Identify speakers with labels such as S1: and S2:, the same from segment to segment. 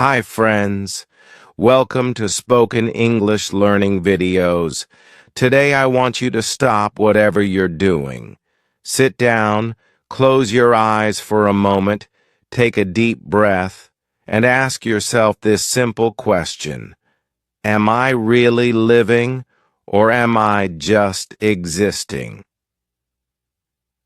S1: Hi friends, welcome to Spoken English Learning Videos. Today I want you to stop whatever you're doing. Sit down, close your eyes for a moment, take a deep breath, and ask yourself this simple question. Am I really living, or am I just existing?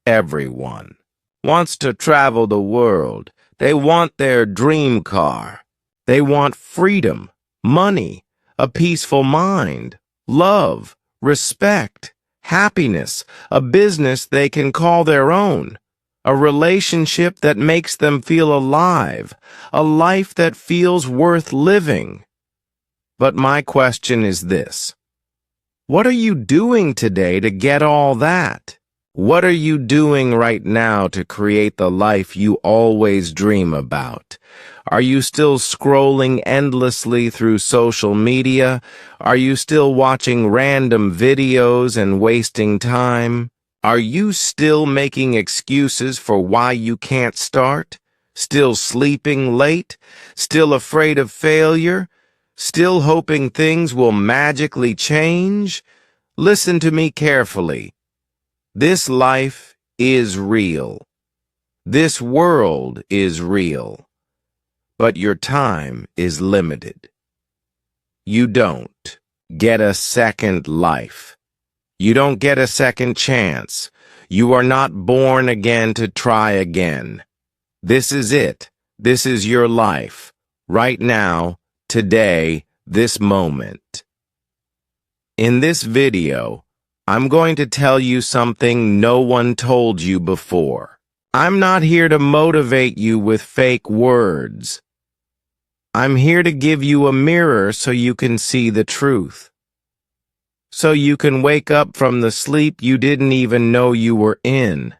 S1: Everyone wants to travel the world. They want their dream car. They want freedom, money, a peaceful mind, love, respect, happiness, a business they can call their own, a relationship that makes them feel alive, a life that feels worth living. But my question is this: what are you doing today to get all that? What are you doing right now to create the life you always dream about? Are you still scrolling endlessly through social media? Are you still watching random videos and wasting time? Are you still making excuses for why you can't start? Still sleeping late? Still afraid of failure? Still hoping things will magically change? Listen to me carefully. This life is real. This world is real. But your time is limited. You don't get a second life. You don't get a second chance. You are not born again to try again. This is it. This is your life. Right now, today, this moment. In this video, I'm going to tell you something no one told you before. I'm not here to motivate you with fake words. I'm here to give you a mirror so you can see the truth. So you can wake up from the sleep you didn't even know you were in.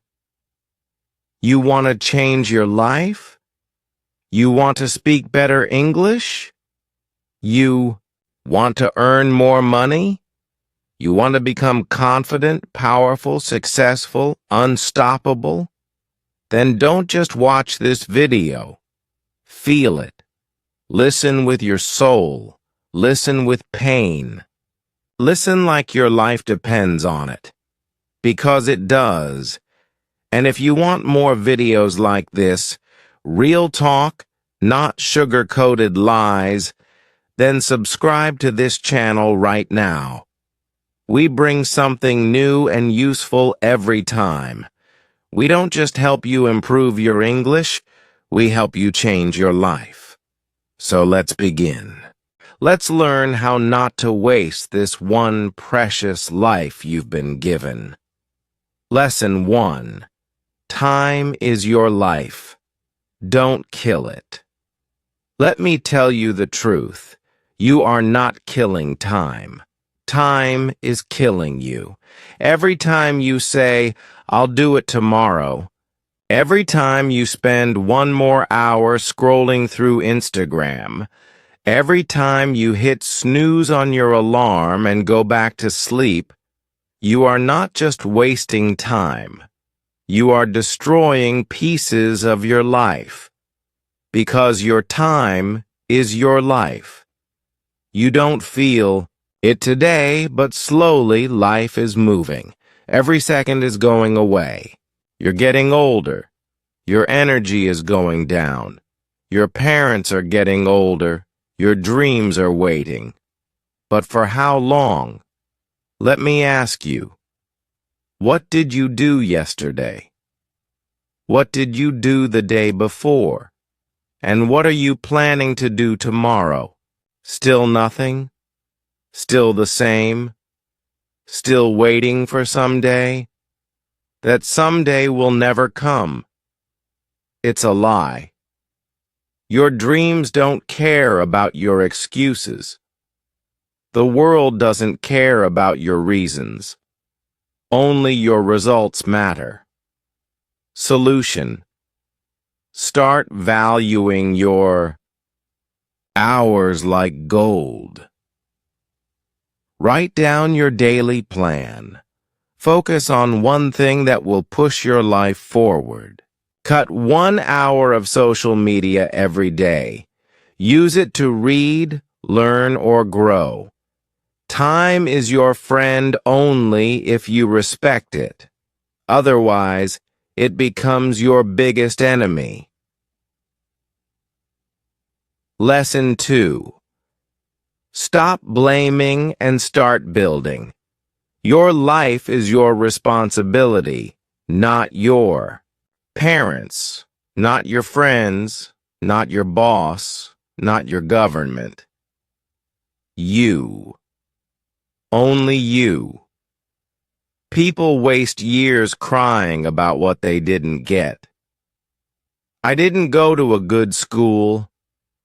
S1: You want to change your life? You want to speak better English? You want to earn more money? You want to become confident, powerful, successful, unstoppable? Then don't just watch this video. Feel it. Listen with your soul. Listen with pain. Listen like your life depends on it. Because it does. And if you want more videos like this, real talk, not sugar-coated lies, then subscribe to this channel right now. We bring something new and useful every time. We don't just help you improve your English, we help you change your life. So let's begin. Let's learn how not to waste this one precious life you've been given. Lesson 1. Time is your life. Don't kill it. Let me tell you the truth. You are not killing time. Time is killing you. Every time you say, "I'll do it tomorrow," every time you spend one more hour scrolling through Instagram, every time you hit snooze on your alarm and go back to sleep, you are not just wasting time. You are destroying pieces of your life. Because your time is your life. You don't feel it today, but slowly life is moving. Every second is going away. You're getting older. Your energy is going down. Your parents are getting older. Your dreams are waiting. But for how long? Let me ask you. What did you do yesterday? What did you do the day before? And what are you planning to do tomorrow? Still nothing? Still the same? Still waiting for someday? That someday will never come. It's a lie. Your dreams don't care about your excuses. The world doesn't care about your reasons. Only your results matter. Solution. Start valuing your hours like gold. Write down your daily plan. Focus on one thing that will push your life forward. Cut 1 hour of social media every day. Use it to read, learn, or grow. Time is your friend only if you respect it. Otherwise, it becomes your biggest enemy. Lesson 2. Stop blaming and start building. Your life is your responsibility, not your parents, not your friends, not your boss, not your government. You. Only you. People waste years crying about what they didn't get. I didn't go to a good school.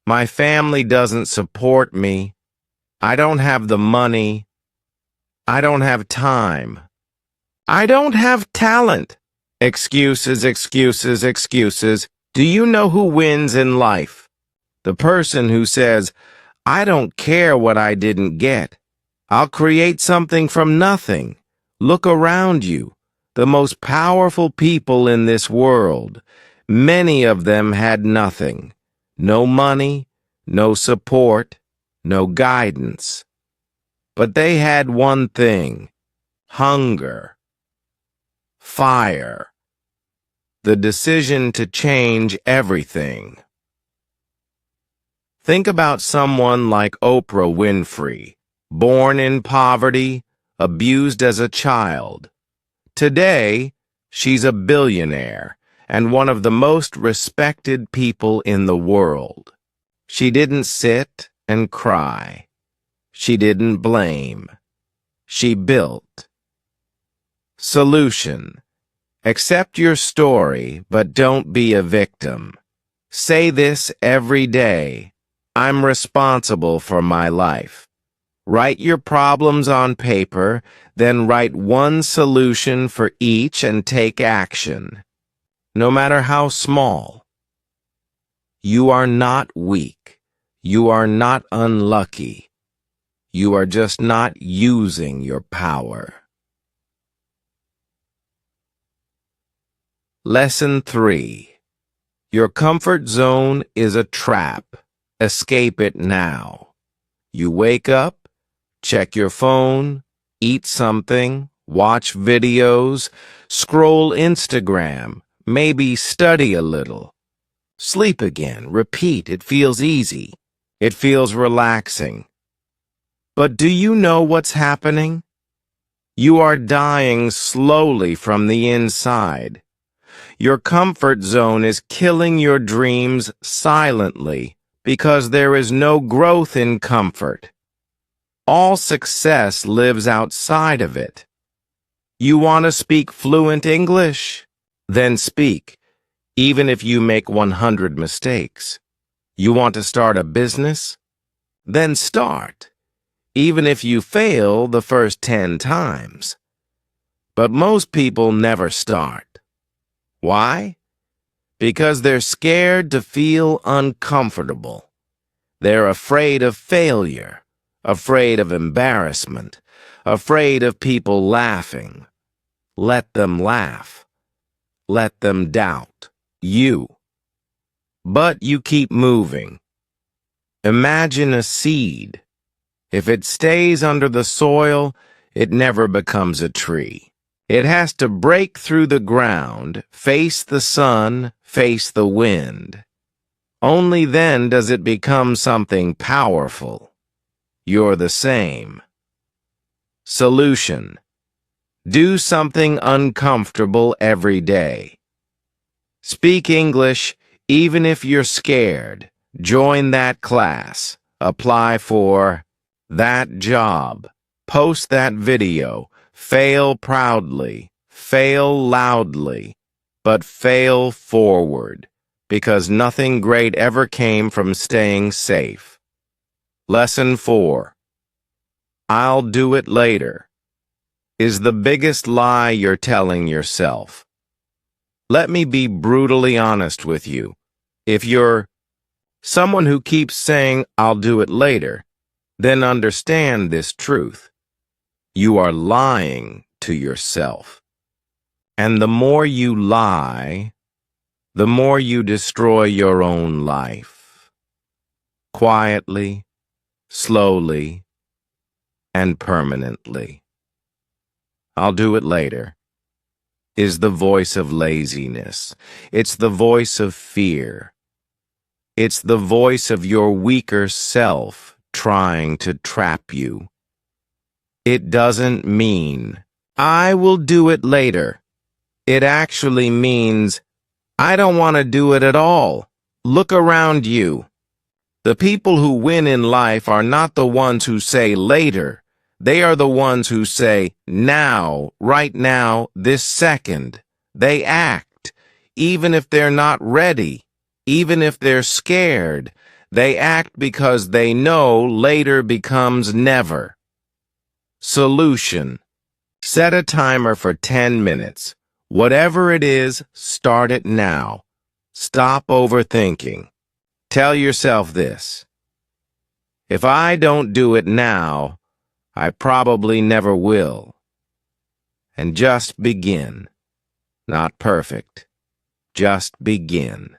S1: My family doesn't support me. I don't have the money. I don't have time. I don't have talent. Excuses, excuses, excuses. Do you know who wins in life? The person who says, I don't care what I didn't get. I'll create something from nothing. Look around you. The most powerful people in this world, many of them had nothing. No money, no support, no guidance. But they had one thing: hunger, fire, the decision to change everything. Think about someone like Oprah Winfrey, born in poverty, abused as a child. Today, she's a billionaire and one of the most respected people in the world. She didn't sit and cry. She didn't blame. She built. Solution: accept your story, but don't be a victim. Say this every day: I'm responsible for my life. Write your problems on paper, then write one solution for each and take action, no matter how small. You are not weak. You are not unlucky. You are just not using your power. Lesson 3. Your comfort zone is a trap. Escape it now. You wake up, check your phone, eat something, watch videos, scroll Instagram, maybe study a little. Sleep again, repeat. It feels easy. It feels relaxing. But do you know what's happening? You are dying slowly from the inside. Your comfort zone is killing your dreams silently because there is no growth in comfort. All success lives outside of it. You want to speak fluent English? Then speak, even if you make 100 mistakes. You want to start a business? Then start, even if you fail the first 10 times. But most people never start. Why? Because they're scared to feel uncomfortable. They're afraid of failure, afraid of embarrassment, afraid of people laughing. Let them laugh. Let them doubt you. But you keep moving. Imagine a seed. If it stays under the soil, it never becomes a tree. It has to break through the ground, face the sun, face the wind. Only then does it become something powerful. You're the same. Solution: do something uncomfortable every day. Speak English even if you're scared. Join that class. Apply for that job. Post that video. Fail proudly. Fail loudly. But fail forward, because nothing great ever came from staying safe. Lesson 4. I'll do it later is the biggest lie you're telling yourself. Let me be brutally honest with you. If you're someone who keeps saying, I'll do it later, then understand this truth. You are lying to yourself. And the more you lie, the more you destroy your own life. quietly, slowly, and permanently. I'll do it later. Is the voice of laziness. It's the voice of fear. It's the voice of your weaker self trying to trap you. It doesn't mean, I will do it later. It actually means, I don't want to do it at all. Look around you. The people who win in life are not the ones who say later. They are the ones who say now, right now, this second. They act, even if they're not ready, even if they're scared. They act because they know later becomes never. Solution. Set a timer for 10 minutes. Whatever it is, start it now. Stop overthinking. Tell yourself this. If I don't do it now, I probably never will. And just begin. Not perfect. Just begin.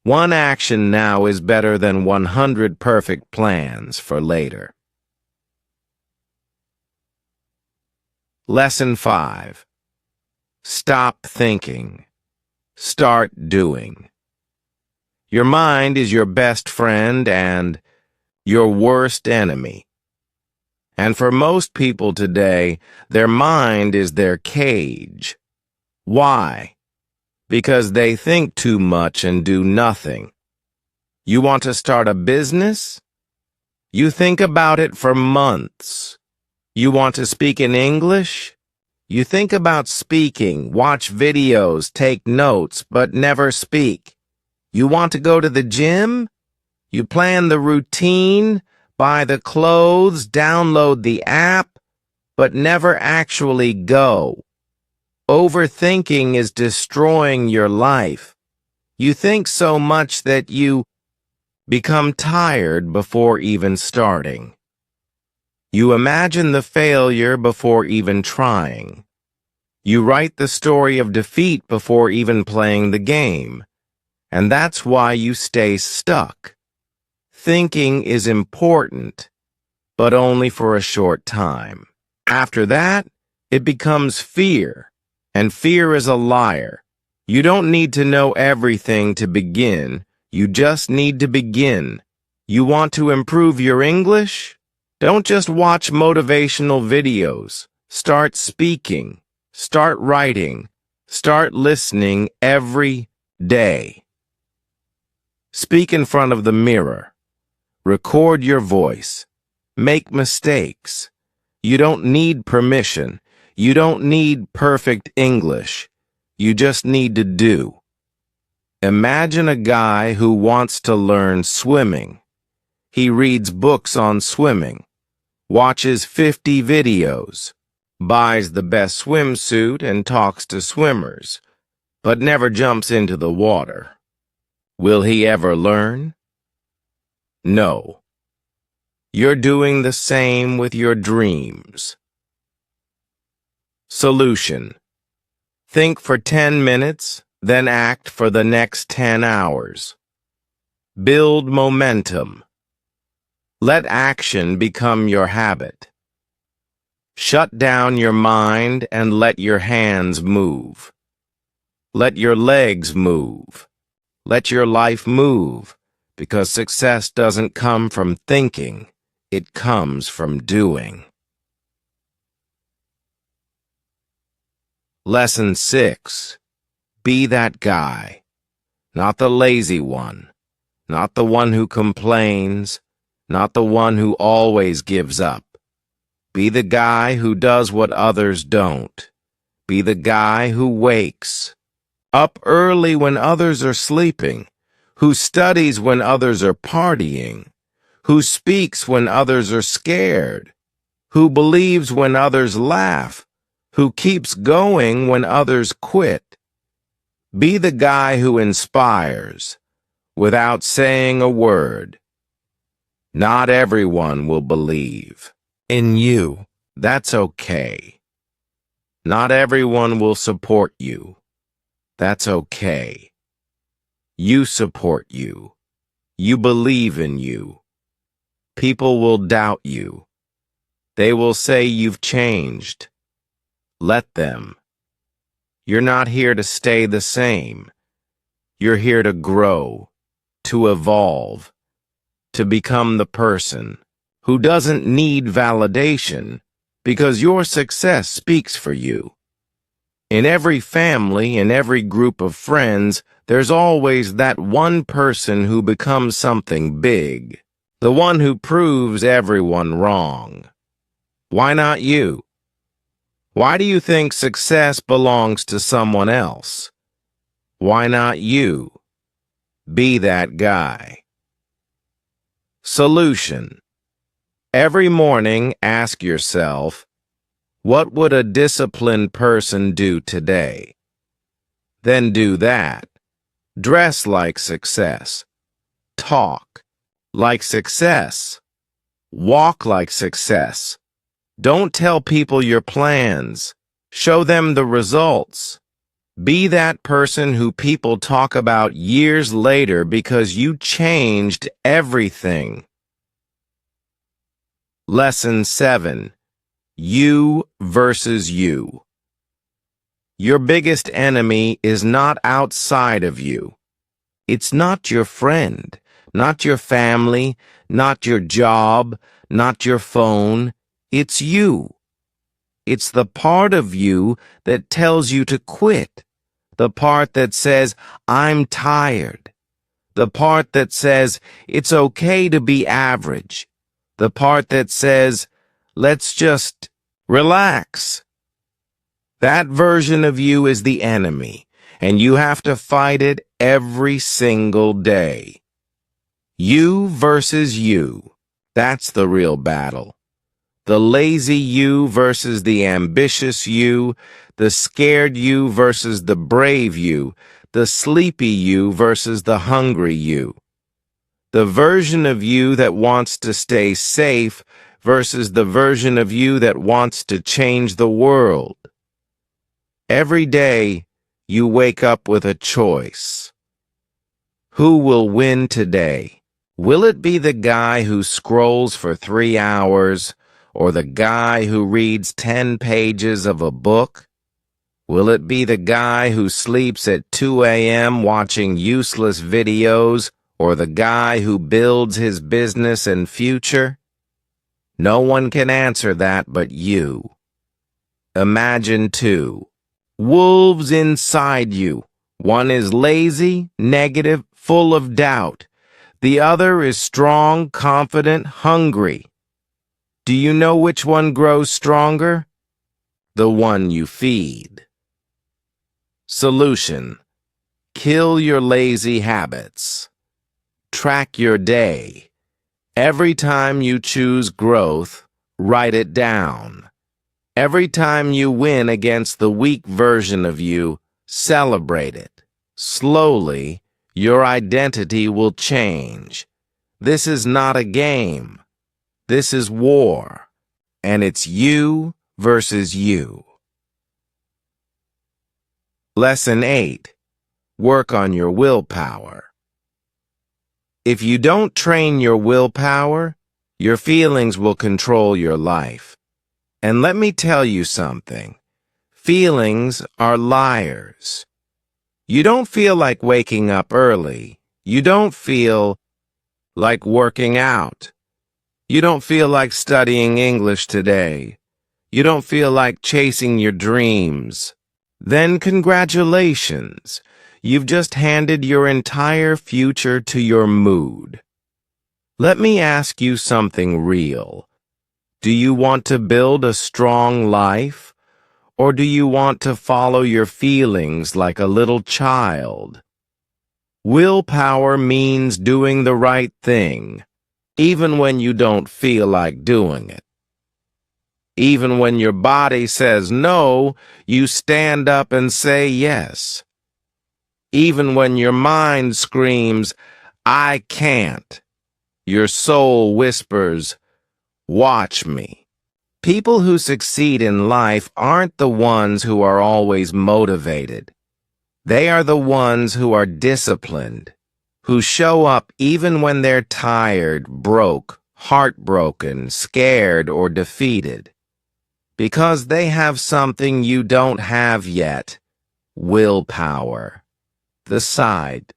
S1: One action now is better than 100 perfect plans for later. Lesson 5. Stop thinking. Start doing. Your mind is your best friend and your worst enemy. And for most people today, their mind is their cage. Why? Because they think too much and do nothing. You want to start a business? You think about it for months. You want to speak in English? You think about speaking, watch videos, take notes, but never speak. You want to go to the gym? You plan the routine, buy the clothes, download the app, but never actually go. Overthinking is destroying your life. You think so much that you become tired before even starting. You imagine the failure before even trying. You write the story of defeat before even playing the game. And that's why you stay stuck. Thinking is important, but only for a short time. After that, it becomes fear, and fear is a liar. You don't need to know everything to begin. You just need to begin. You want to improve your English? Don't just watch motivational videos. Start speaking. Start writing. Start listening every day. Speak in front of the mirror. Record your voice. Make mistakes. You don't need permission. You don't need perfect English. You just need to do. Imagine a guy who wants to learn swimming. He reads books on swimming, watches 50 videos, buys the best swimsuit and talks to swimmers, but never jumps into the water. Will he ever learn? No. You're doing the same with your dreams. Solution. Think for 10 minutes, then act for the next 10 hours. Build momentum. Let action become your habit. Shut down your mind and let your hands move. Let your legs move. Let your life move, because success doesn't come from thinking. It comes from doing. Lesson 6. Be that guy. Not the lazy one. Not the one who complains. Not the one who always gives up. Be the guy who does what others don't. Be the guy who wakes up early when others are sleeping, who studies when others are partying, who speaks when others are scared, who believes when others laugh, who keeps going when others quit. Be the guy who inspires without saying a word. Not everyone will believe in you. That's okay. Not everyone will support you. That's okay. You support you. You believe in you. People will doubt you. They will say you've changed. Let them. You're not here to stay the same. You're here to grow, to evolve, to become the person who doesn't need validation because your success speaks for you. In every family, in every group of friends, there's always that one person who becomes something big, the one who proves everyone wrong. Why not you? Why do you think success belongs to someone else? Why not you? Be that guy. Solution. Every morning, ask yourself, what would a disciplined person do today? Then do that. Dress like success. Talk like success. Walk like success. Don't tell people your plans. Show them the results. Be that person who people talk about years later because you changed everything. Lesson 7. You versus you. Your biggest enemy is not outside of you. It's not your friend, not your family, not your job, not your phone. It's you. It's the part of you that tells you to quit. The part that says, I'm tired. The part that says, it's okay to be average. The part that says, let's just relax. That version of you is the enemy, and you have to fight it every single day. You versus you. That's the real battle. The lazy you versus the ambitious you, the scared you versus the brave you, the sleepy you versus the hungry you. The version of you that wants to stay safe versus the version of you that wants to change the world. Every day, you wake up with a choice. Who will win today? Will it be the guy who scrolls for 3 hours, or the guy who reads 10 pages of a book? Will it be the guy who sleeps at 2 a.m. watching useless videos, or the guy who builds his business and future? No one can answer that but you. Imagine two wolves inside you. One is lazy, negative, full of doubt. The other is strong, confident, hungry. Do you know which one grows stronger? The one you feed. Solution. Kill your lazy habits. Track your day. Every time you choose growth, write it down. Every time you win against the weak version of you, celebrate it. Slowly, your identity will change. This is not a game. This is war. And it's you versus you. Lesson 8. Work on your willpower. If you don't train your willpower, your feelings will control your life. And let me tell you something. Feelings are liars. You don't feel like waking up early. You don't feel like working out. You don't feel like studying English today. You don't feel like chasing your dreams. Then congratulations. You've just handed your entire future to your mood. Let me ask you something real. Do you want to build a strong life, or do you want to follow your feelings like a little child? Willpower means doing the right thing, even when you don't feel like doing it. Even when your body says no, you stand up and say yes. Even when your mind screams, I can't, your soul whispers, watch me. People who succeed in life aren't the ones who are always motivated. They are the ones who are disciplined. who show up even when they're tired, broke, heartbroken, scared, or defeated. Because they have something you don't have yet. Willpower. The side.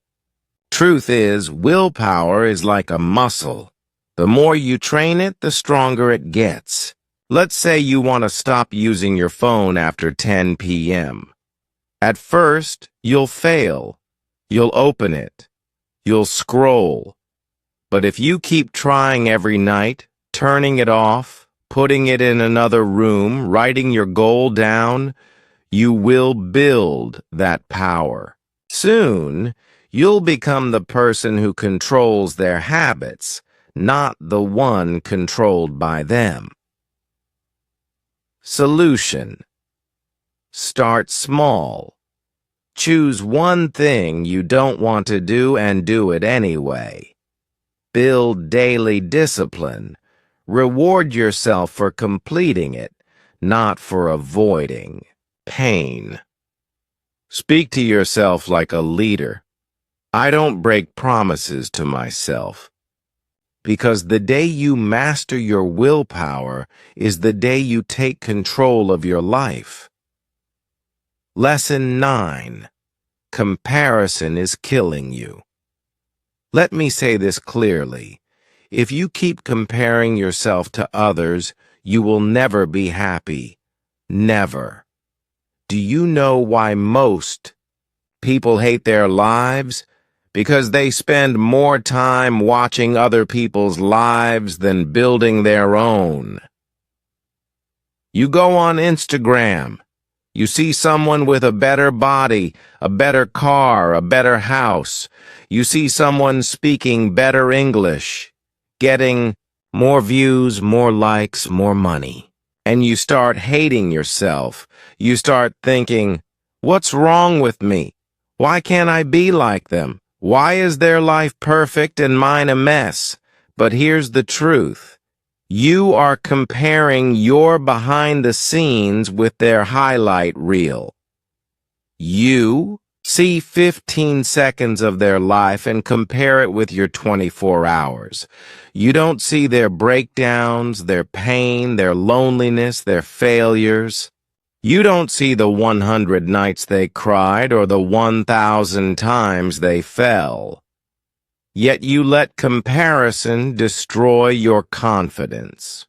S1: Truth is, willpower is like a muscle. The more you train it, the stronger it gets. Let's say you want to stop using your phone after 10 p.m. At first, you'll fail. You'll open it. You'll scroll. But if you keep trying every night, turning it off, putting it in another room, writing your goal down, you will build that power. Soon, you'll become the person who controls their habits, not the one controlled by them. Solution. Start small. Choose one thing you don't want to do and do it anyway. Build daily discipline. Reward yourself for completing it, not for avoiding pain. Speak to yourself like a leader. I don't break promises to myself. Because the day you master your willpower is the day you take control of your life. Lesson 9. Comparison is killing you. Let me say this clearly. If you keep comparing yourself to others, you will never be happy. Never. Do you know why most people hate their lives? Because they spend more time watching other people's lives than building their own. You go on Instagram. You see someone with a better body, a better car, a better house. You see someone speaking better English, getting more views, more likes, more money. And you start hating yourself. You start thinking, what's wrong with me? Why can't I be like them? Why is their life perfect and mine a mess? But here's the truth. You are comparing your behind the scenes with their highlight reel. You see 15 seconds of their life and compare it with your 24 hours. You don't see their breakdowns, their pain, their loneliness, their failures. You don't see the 100 nights they cried or the 1,000 times they fell. Yet you let comparison destroy your confidence.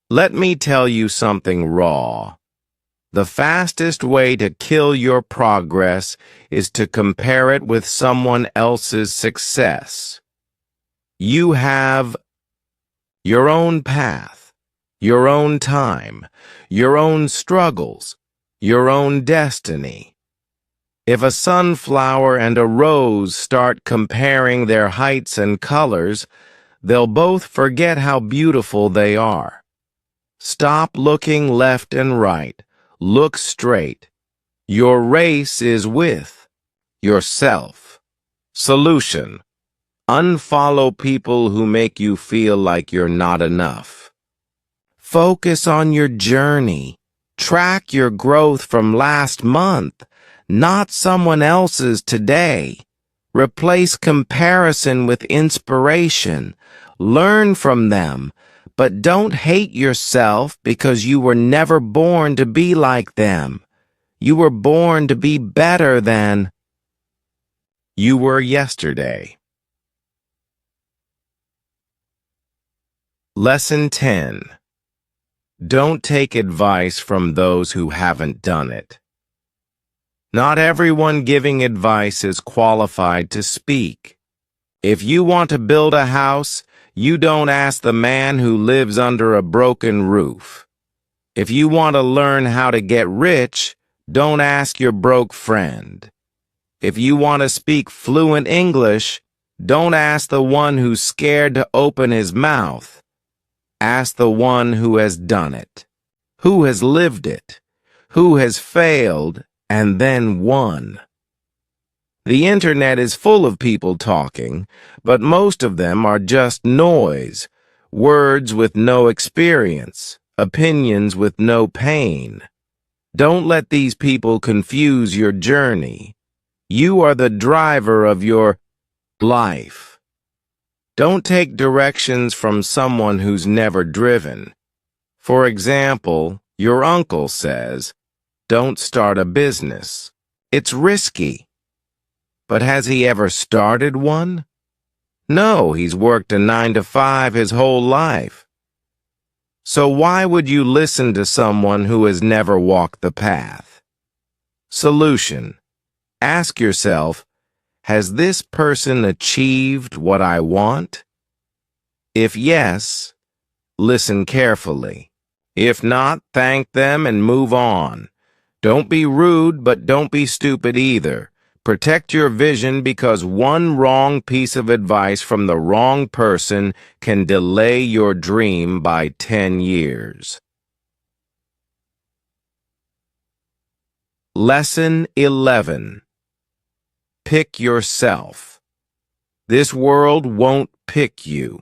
S1: Let me tell you something raw. The fastest way to kill your progress is to compare it with someone else's success. You have your own path, your own time, your own struggles, your own destiny. If a sunflower and a rose start comparing their heights and colors, they'll both forget how beautiful they are. Stop looking left and right. Look straight. Your race is with yourself. Solution. Unfollow people who make you feel like you're not enough. Focus on your journey. Track your growth from last month, not someone else's today. Replace comparison with inspiration. Learn from them, but don't hate yourself because you were never born to be like them. You were born to be better than you were yesterday. Lesson 10. Don't take advice from those who haven't done it. Not everyone giving advice is qualified to speak. If you want to build a house, you don't ask the man who lives under a broken roof. If you want to learn how to get rich, don't ask your broke friend. If you want to speak fluent English, don't ask the one who's scared to open his mouth. Ask the one who has done it, who has lived it, who has failed and then won. The internet is full of people talking, but most of them are just noise, words with no experience, opinions with no pain. Don't let these people confuse your journey. You are the driver of your Life. Don't take directions from someone who's never driven. For example, your uncle says, "Don't start a business. It's risky." But has he ever started one? No, he's worked a 9 to 5 his whole life. So why would you listen to someone who has never walked the path? Solution. Ask yourself, has this person achieved what I want? If yes, listen carefully. If not, thank them and move on. Don't be rude, but don't be stupid either. Protect your vision because one wrong piece of advice from the wrong person can delay your dream by 10 years. Lesson 11. Pick yourself. This world won't pick you.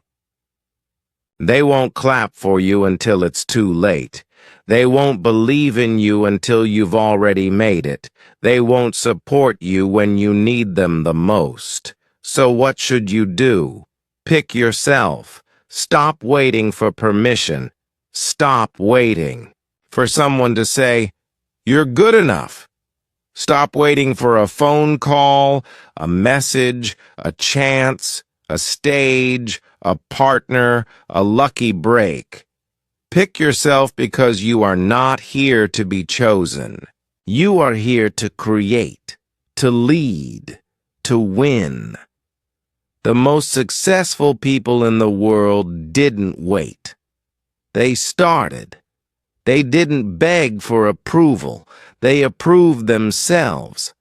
S1: They won't clap for you until it's too late. They won't believe in you until you've already made it. They won't support you when you need them the most. So what should you do? Pick yourself. Stop waiting for permission. Stop waiting for someone to say, "You're good enough." Stop waiting for a phone call, a message, a chance, a stage, a partner, a lucky break. Pick yourself because you are not here to be chosen. You are here to create, to lead, to win. The most successful people in the world didn't wait. They started. They didn't beg for approval. They approved themselves.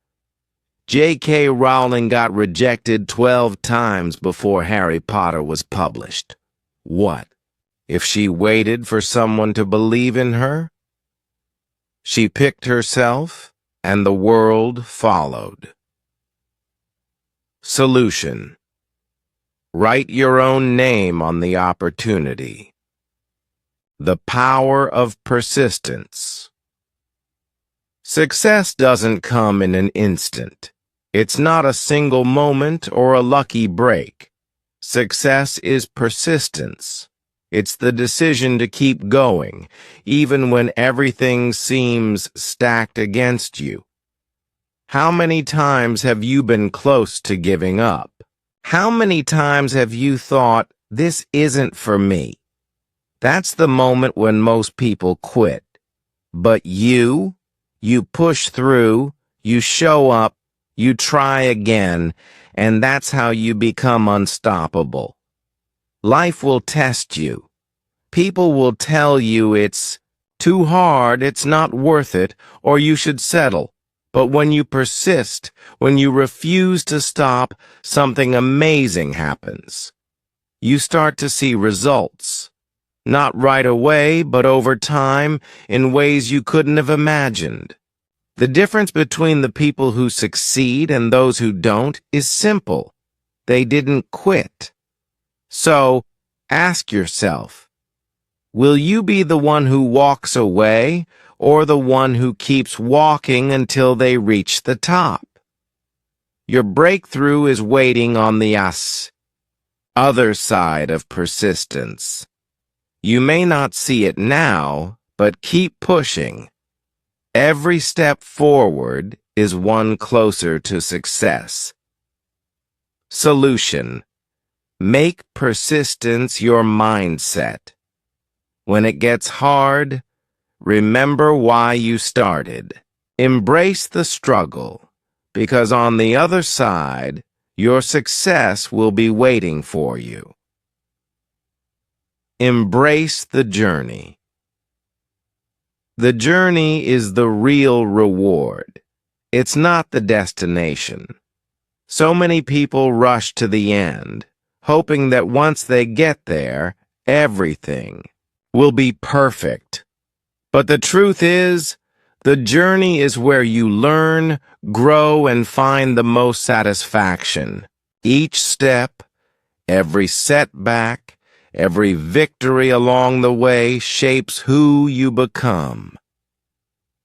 S1: J.K. Rowling got rejected 12 times before Harry Potter was published. What if she waited for someone to believe in her? She picked herself, and the world followed. Solution. Write your own name on the opportunity. The power of persistence. Success doesn't come in an instant. It's not a single moment or a lucky break. Success is persistence. It's the decision to keep going, even when everything seems stacked against you. How many times have you been close to giving up? How many times have you thought, "This isn't for me"? That's the moment when most people quit. But you push through, you show up, you try again, and that's how you become unstoppable. Life will test you. People will tell you it's too hard, it's not worth it, or you should settle. But when you persist, when you refuse to stop, something amazing happens. You start to see results. Not right away, but over time, in ways you couldn't have imagined. The difference between the people who succeed and those who don't is simple. They didn't quit. So, ask yourself, will you be the one who walks away or the one who keeps walking until they reach the top? Your breakthrough is waiting on the other side of persistence. You may not see it now, but keep pushing. Every step forward is one closer to success. Solution. Make persistence your mindset. When it gets hard, remember why you started. Embrace the struggle, because on the other side, your success will be waiting for you. Embrace the journey. The journey is the real reward. It's not the destination. So many people rush to the end, hoping that once they get there, everything will be perfect. But the truth is, the journey is where you learn, grow, and find the most satisfaction. Each step, every setback, every victory along the way shapes who you become.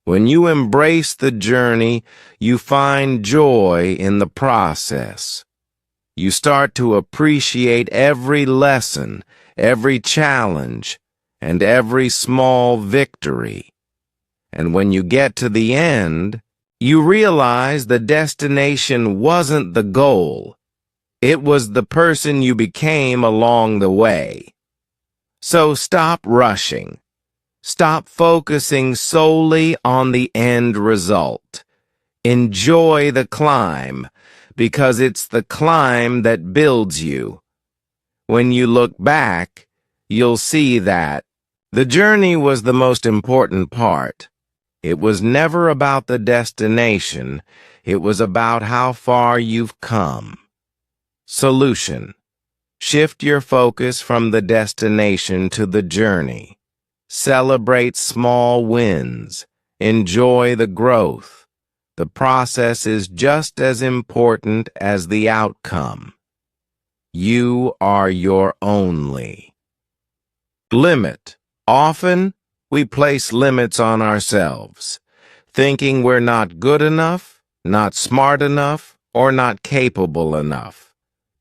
S1: When you embrace the journey, you find joy in the process. You start to appreciate every lesson, every challenge, and every small victory. And when you get to the end, you realize the destination wasn't the goal. It was the person you became along the way. So stop rushing. Stop focusing solely on the end result. Enjoy the climb, because it's the climb that builds you. When you look back, you'll see that the journey was the most important part. It was never about the destination. It was about how far you've come. Solution: shift your focus from the destination to the journey. Celebrate small wins. Enjoy the growth. The process is just as important as the outcome. You are your only limit. Often, we place limits on ourselves, thinking we're not good enough, not smart enough, or not capable enough.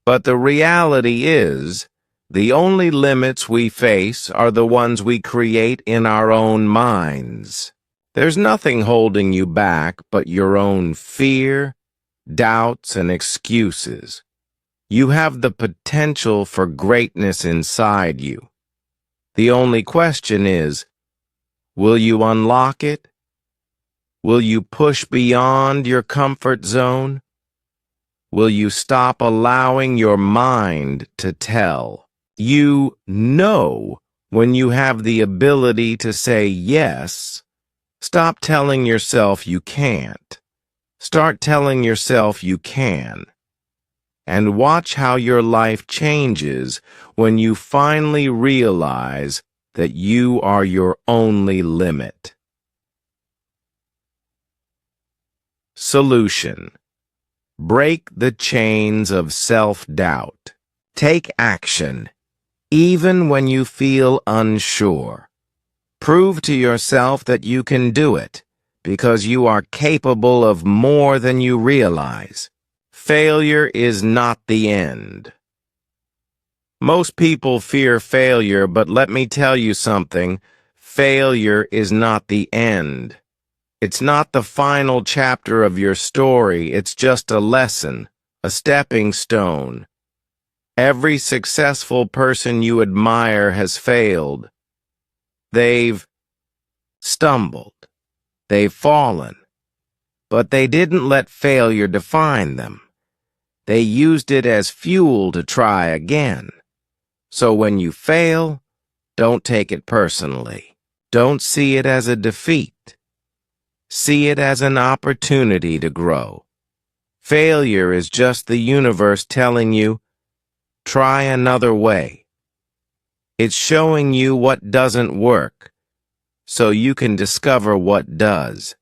S1: But the reality is, the only limits we face are the ones we create in our own minds. There's nothing holding you back but your own fear, doubts, and excuses. You have the potential for greatness inside you. The only question is, will you unlock it? Will you push beyond your comfort zone? Will you stop allowing your mind to tell? You know when you have the ability to say yes. Stop telling yourself you can't. Start telling yourself you can. And watch how your life changes when you finally realize that you are your only limit. Solution: break the chains of self-doubt. Take action, even when you feel unsure. Prove to yourself that you can do it, because you are capable of more than you realize. Failure is not the end. Most people fear failure, but let me tell you something. Failure is not the end. It's not the final chapter of your story. It's just a lesson, a stepping stone. Every successful person you admire has failed. They've stumbled. They've fallen. But they didn't let failure define them. They used it as fuel to try again. So when you fail, don't take it personally. Don't see it as a defeat. See it as an opportunity to grow. Failure is just the universe telling you, try another way. It's showing you what doesn't work, so you can discover what does.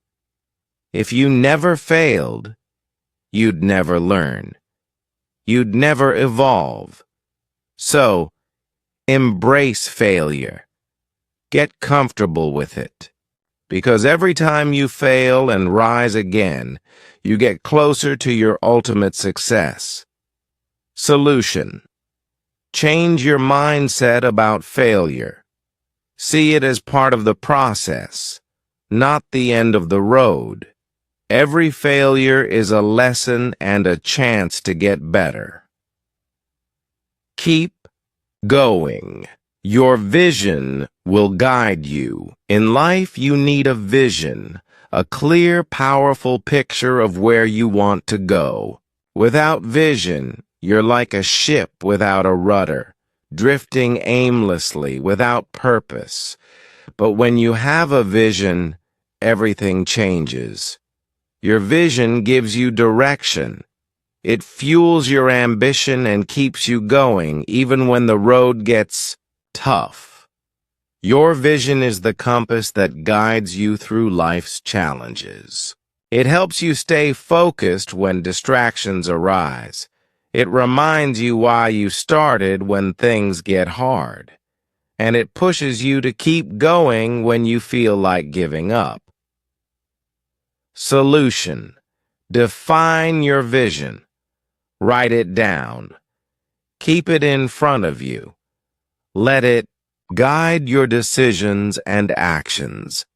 S1: If you never failed, you'd never learn. You'd never evolve. So, embrace failure. Get comfortable with it. Because every time you fail and rise again, you get closer to your ultimate success. Solution: change your mindset about failure. See it as part of the process, not the end of the road. Every failure is a lesson and a chance to get better. Keep going. Your vision will guide you. In life, you need a vision, a clear, powerful picture of where you want to go. Without vision, you're like a ship without a rudder, drifting aimlessly, without purpose. But when you have a vision, everything changes. Your vision gives you direction. It fuels your ambition and keeps you going even when the road gets tough. Your vision is the compass that guides you through life's challenges. It helps you stay focused when distractions arise. It reminds you why you started when things get hard. And it pushes you to keep going when you feel like giving up. Solution: define your vision. Write it down. Keep it in front of you. Let it guide your decisions and actions.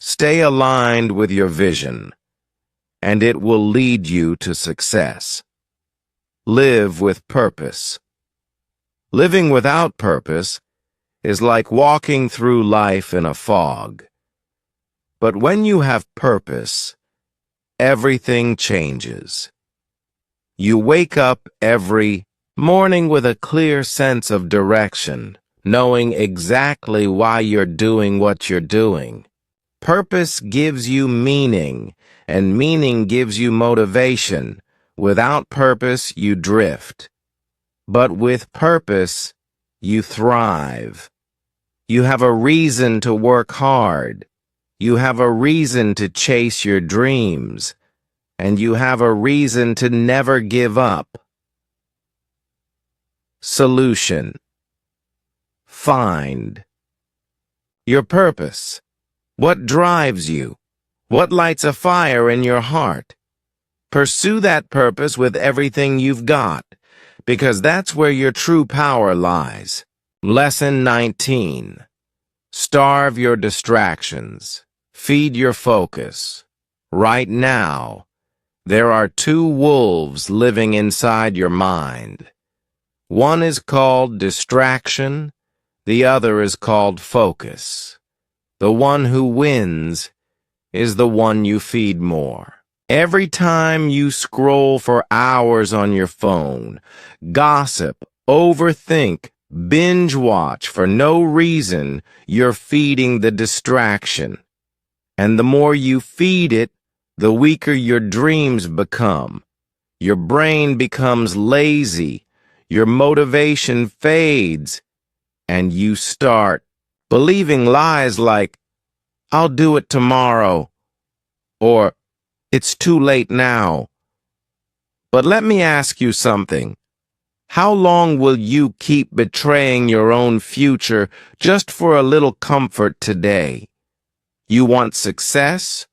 S1: Stay aligned with your vision, and it will lead you to success. Live with purpose. Living without purpose is like walking through life in a fog. But when you have purpose, everything changes. You wake up every morning with a clear sense of direction, knowing exactly why you're doing what you're doing. Purpose gives you meaning, and meaning gives you motivation. Without purpose, you drift. But with purpose, you thrive. You have a reason to work hard. You have a reason to chase your dreams. And you have a reason to never give up. Solution. Find your purpose. What drives you? What lights a fire in your heart? Pursue that purpose with everything you've got, because that's where your true power lies. Lesson 19. Starve your distractions. Feed your focus. Right now, there are two wolves living inside your mind. One is called distraction, the other is called focus. The one who wins is the one you feed more. Every time you scroll for hours on your phone, gossip, overthink, binge watch for no reason, you're feeding the distraction. And the more you feed it, the weaker your dreams become. Your brain becomes lazy, your motivation fades, and you start believing lies like, "I'll do it tomorrow," or "It's too late now." But let me ask you something. How long will you keep betraying your own future just for a little comfort today? You want success?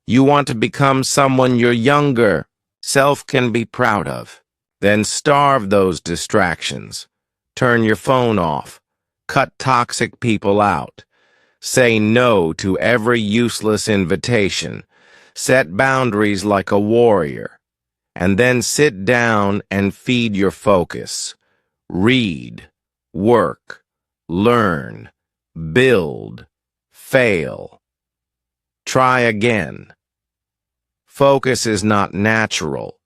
S1: You want to become someone your younger self can be proud of? Then starve those distractions. Turn your phone off. Cut toxic people out. Say no to every useless invitation. Set boundaries like a warrior. And then sit down and feed your focus. Read, work, learn, build, fail. Try again. Focus is not natural.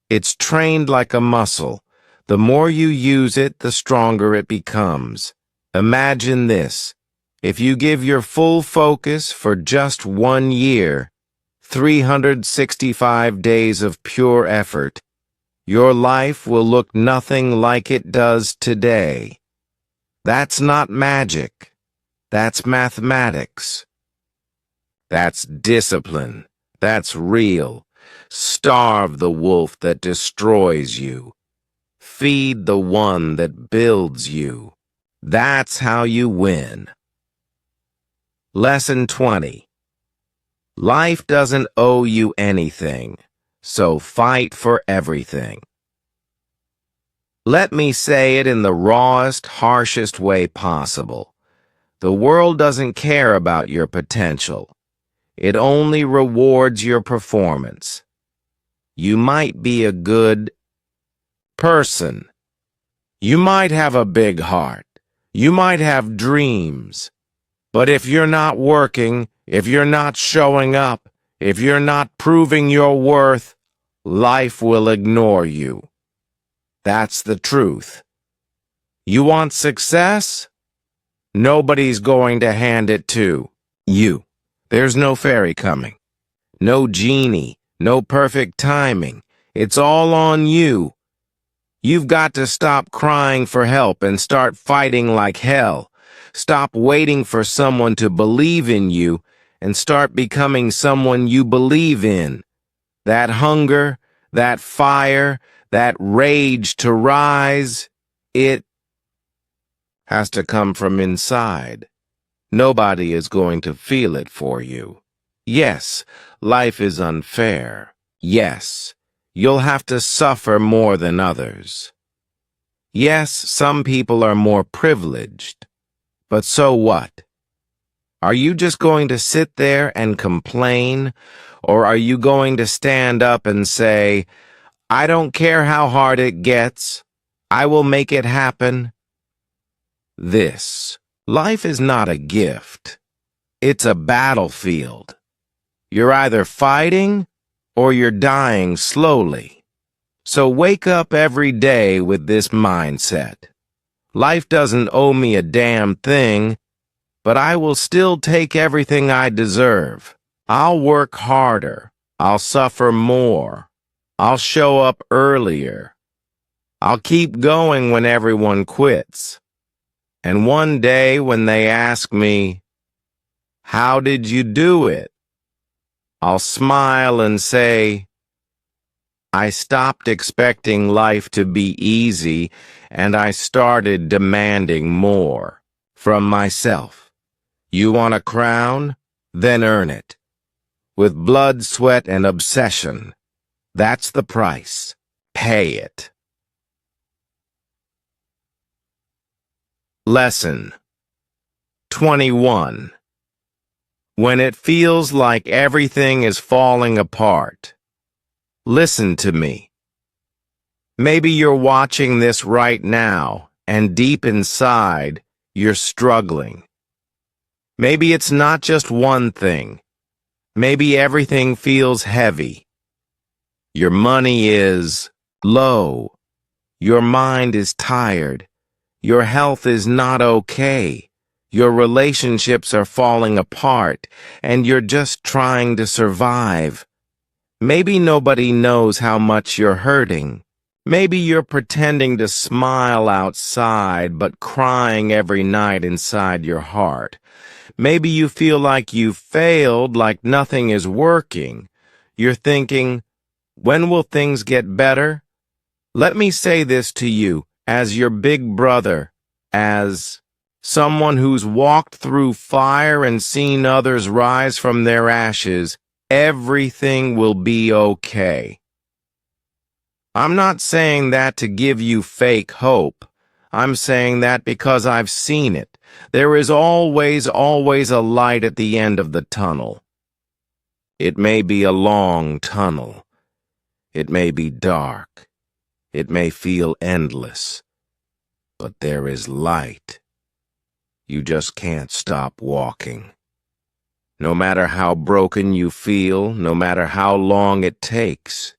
S1: It's trained like a muscle. The more you use it, the stronger it becomes. Imagine this. If you give your full focus for just 1 year, 365 days of pure effort, your life will look nothing like it does today. That's not magic. That's mathematics. That's discipline. That's real. Starve the wolf that destroys you. Feed the one that builds you. That's how you win. Lesson 20. Life doesn't owe you anything, so fight for everything. Let me say it in the rawest, harshest way possible. The world doesn't care about your potential. It only rewards your performance. You might be a good person. You might have a big heart. You might have dreams. But if you're not working, if you're not showing up, if you're not proving your worth, life will ignore you. That's the truth. You want success? Nobody's going to hand it to you. There's no fairy coming. No genie. No perfect timing. It's all on you. You've got to stop crying for help and start fighting like hell. Stop waiting for someone to believe in you and start becoming someone you believe in. That hunger, that fire, that rage to rise, it has to come from inside. Nobody is going to feel it for you. Yes, life is unfair. Yes, you'll have to suffer more than others. Yes, some people are more privileged, but so what? Are you just going to sit there and complain, or are you going to stand up and say, I don't care how hard it gets, I will make it happen? Life is not a gift. It's a battlefield. You're either fighting or you're dying slowly. So wake up every day with this mindset. Life doesn't owe me a damn thing, but I will still take everything I deserve. I'll work harder. I'll suffer more. I'll show up earlier. I'll keep going when everyone quits. And one day when they ask me, how did you do it? I'll smile and say, I stopped expecting life to be easy, and I started demanding more from myself. You want a crown? Then earn it. With blood, sweat, and obsession. That's the price. Pay it. Lesson 21. When it feels like everything is falling apart, listen to me. Maybe you're watching this right now, and deep inside, you're struggling. Maybe it's not just one thing. Maybe everything feels heavy. Your money is low. Your mind is tired. Your health is not okay. Your relationships are falling apart, and you're just trying to survive. Maybe nobody knows how much you're hurting. Maybe you're pretending to smile outside, but crying every night inside your heart. Maybe you feel like you've failed, like nothing is working. You're thinking, when will things get better? Let me say this to you, as your big brother, as someone who's walked through fire and seen others rise from their ashes. Everything will be okay. I'm not saying that to give you fake hope. I'm saying that because I've seen it. There is always a light at the end of the tunnel. It may be a long tunnel. It may be dark. It may feel endless. But there is light. You just can't stop walking. No matter how broken you feel, no matter how long it takes,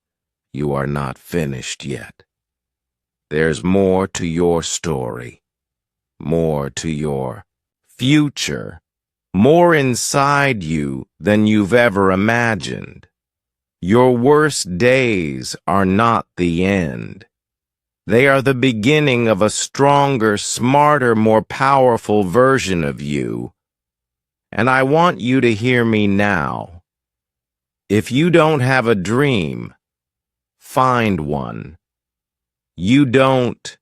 S1: you are not finished yet. There's more to your story, more to your future, more inside you than you've ever imagined. Your worst days are not the end. They are the beginning of a stronger, smarter, more powerful version of you. And I want you to hear me now. If you don't have a dream, find one. You don't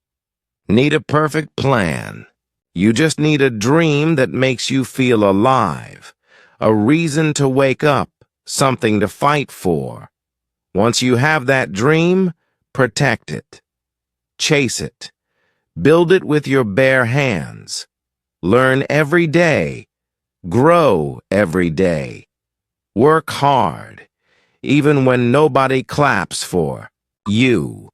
S1: need a perfect plan. You just need a dream that makes you feel alive, a reason to wake up, something to fight for. Once you have that dream, protect it. Chase it. Build it with your bare hands. Learn every day. Grow every day. Work hard, even when nobody claps for you.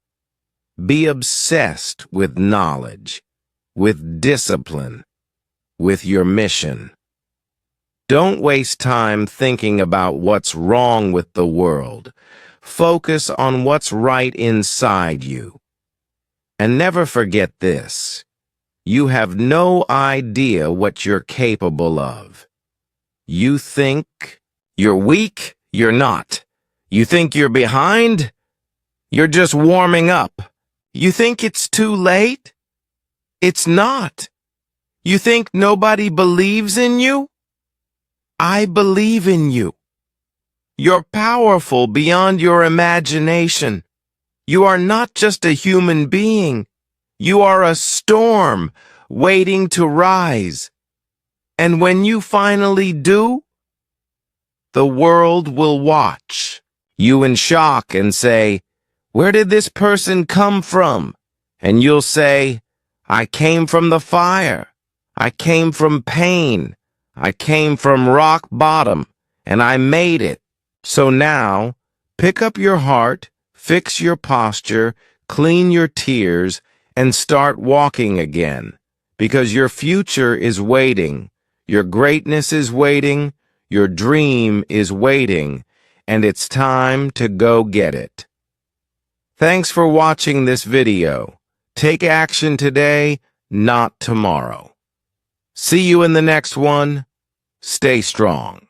S1: Be obsessed with knowledge, with discipline, with your mission. Don't waste time thinking about what's wrong with the world. Focus on what's right inside you. And never forget this. You have no idea what you're capable of. You think you're weak? You're not. You think you're behind? You're just warming up. You think it's too late? It's not. You think nobody believes in you? I believe in you. You're powerful beyond your imagination. You are not just a human being. You are a storm waiting to rise. And when you finally do, the world will watch you in shock and say, Where did this person come from? And you'll say, I came from the fire. I came from pain. I came from rock bottom, and I made it. So now, pick up your heart, fix your posture, clean your tears, and start walking again. Because your future is waiting, your greatness is waiting, your dream is waiting, and it's time to go get it. Thanks for watching this video. Take action today, not tomorrow. See you in the next one. Stay strong.